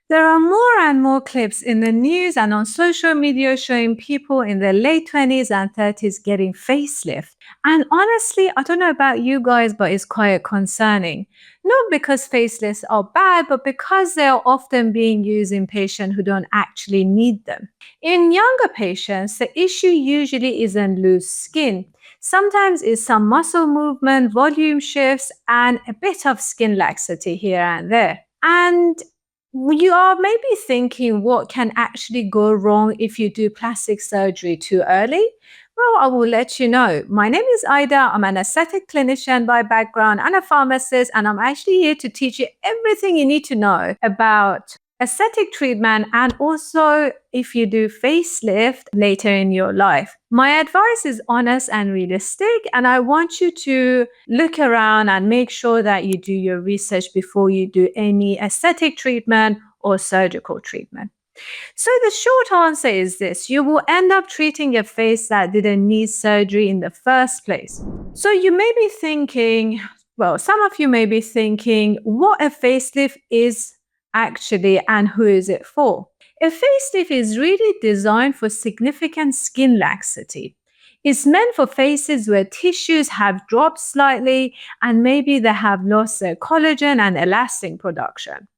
There are more and more clips in the news and on social media showing people in their late 20s and 30s getting facelift. And honestly, I don't know about you guys, but it's quite concerning. Not because facelifts are bad, but because they are often being used in patients who don't actually need them. In younger patients, the issue usually isn't loose skin. Sometimes it's some muscle movement, volume shifts, and a bit of skin laxity here and there. And you are maybe thinking what can actually go wrong if you do plastic surgery too early? Well, I will let you know. My name is Ida. I'm an aesthetic clinician by background and a pharmacist, and I'm actually here to teach you everything you need to know about aesthetic treatment and also if you do facelift later in your life. My advice is honest and realistic, and I want you to look around and make sure that you do your research before you do any aesthetic treatment or surgical treatment. So, the short answer is this: you will end up treating a face that didn't need surgery in the first place. So, you may be thinking, well, some of you may be thinking what a facelift is actually and who is it for? A facelift is really designed for significant skin laxity. It's meant for faces where tissues have dropped slightly and maybe they have lost their collagen and elastin production.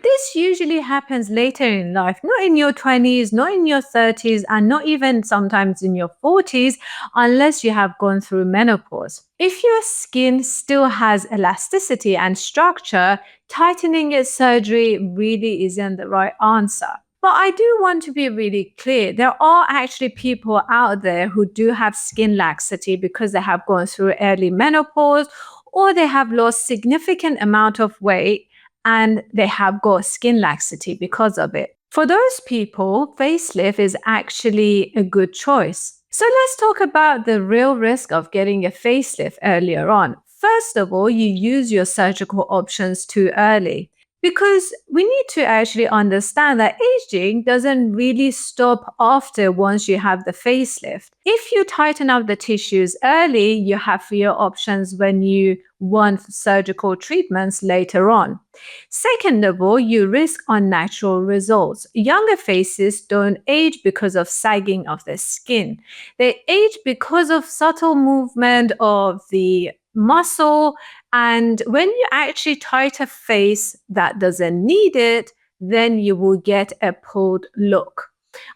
This usually happens later in life, not in your 20s, not in your 30s, and not even sometimes in your 40s, unless you have gone through menopause. If your skin still has elasticity and structure, tightening it surgery really isn't the right answer. But I do want to be really clear. There are actually people out there who do have skin laxity because they have gone through early menopause or they have lost significant amount of weight and they have got skin laxity because of it. For those people, facelift is actually a good choice. So let's talk about the real risk of getting a facelift earlier on. First of all, you use your surgical options too early. Because we need to actually understand that aging doesn't really stop after once you have the facelift. If you tighten up the tissues early, you have fewer options when you want surgical treatments later on. Second of all, you risk unnatural results. Younger faces don't age because of sagging of the skin. They age because of subtle movement of the muscle, and when you actually tighten a face that doesn't need it, then you will get a pulled look.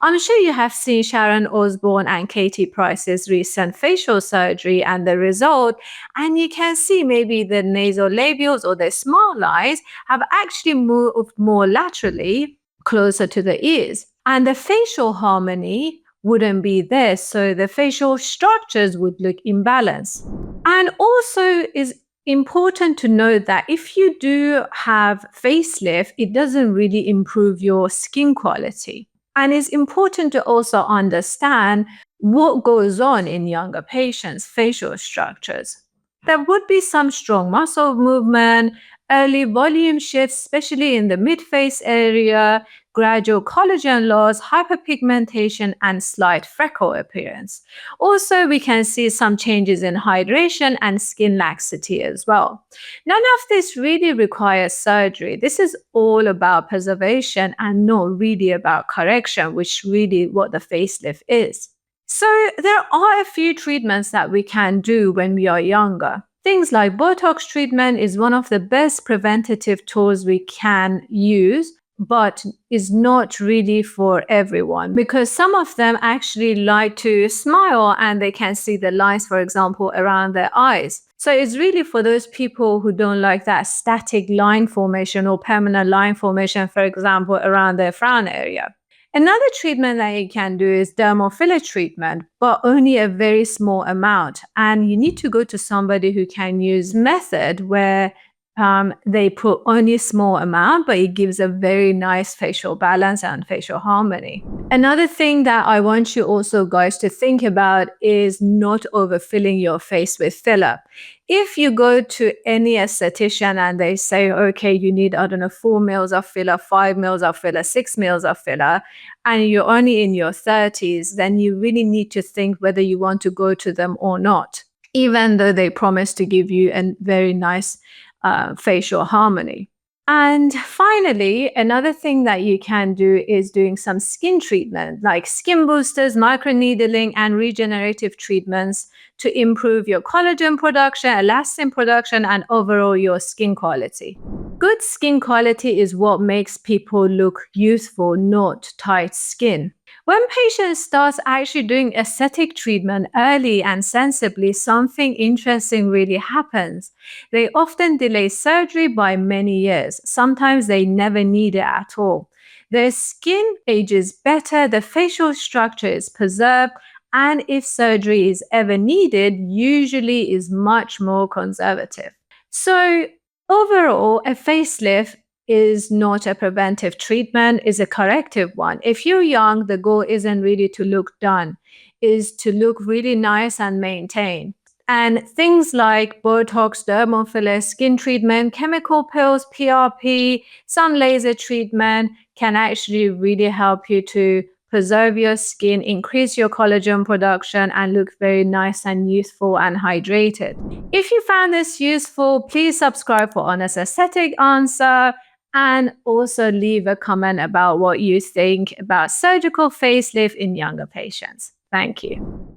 I'm sure you have seen Sharon Osbourne and Katie Price's recent facial surgery and the result, and you can see maybe the nasal labials or the smile lines have actually moved more laterally closer to the ears. And the facial harmony wouldn't be there, so the facial structures would look imbalanced. And also is important to note that if you do have facelift, it doesn't really improve your skin quality. And it's important to also understand what goes on in younger patients' facial structures. There would be some strong muscle movement, early volume shifts, especially in the mid-face area, gradual collagen loss, hyperpigmentation, and slight freckle appearance. Also, we can see some changes in hydration and skin laxity as well. None of this really requires surgery. This is all about preservation and not really about correction, which really what the facelift is. So there are a few treatments that we can do when we are younger. Things like Botox treatment is one of the best preventative tools we can use, but is not really for everyone because some of them actually like to smile and they can see the lines, for example, around their eyes. So it's really for those people who don't like that static line formation or permanent line formation, for example, around their frown area. Another treatment that you can do is dermal filler treatment, but only a very small amount. And you need to go to somebody who can use method where they put only a small amount, but it gives a very nice facial balance and facial harmony. Another thing that I want you also guys to think about is not overfilling your face with filler. If you go to any esthetician and they say, okay, you need, 4 mils of filler, 5 mils of filler, 6 mils of filler, and you're only in your 30s, then you really need to think whether you want to go to them or not, even though they promise to give you a very nice facial harmony. And finally, another thing that you can do is doing some skin treatment like skin boosters, microneedling, and regenerative treatments to improve your collagen production, elastin production, and overall your skin quality. Good skin quality is what makes people look youthful, not tight skin. When patients start actually doing aesthetic treatment early and sensibly, something interesting really happens. They often delay surgery by many years. Sometimes they never need it at all. Their skin ages better, the facial structure is preserved, and if surgery is ever needed, usually is much more conservative. So, overall, a facelift is not a preventive treatment, is a corrective one. If you're young, the goal isn't really to look done, is to look really nice and maintain. And things like Botox, dermal fillers, skin treatment, chemical pills, PRP, sun laser treatment can actually really help you to preserve your skin, increase your collagen production, and look very nice and youthful and hydrated. If you found this useful, please subscribe for Honest Aesthetic Answer and also leave a comment about what you think about surgical facelift in younger patients. Thank you.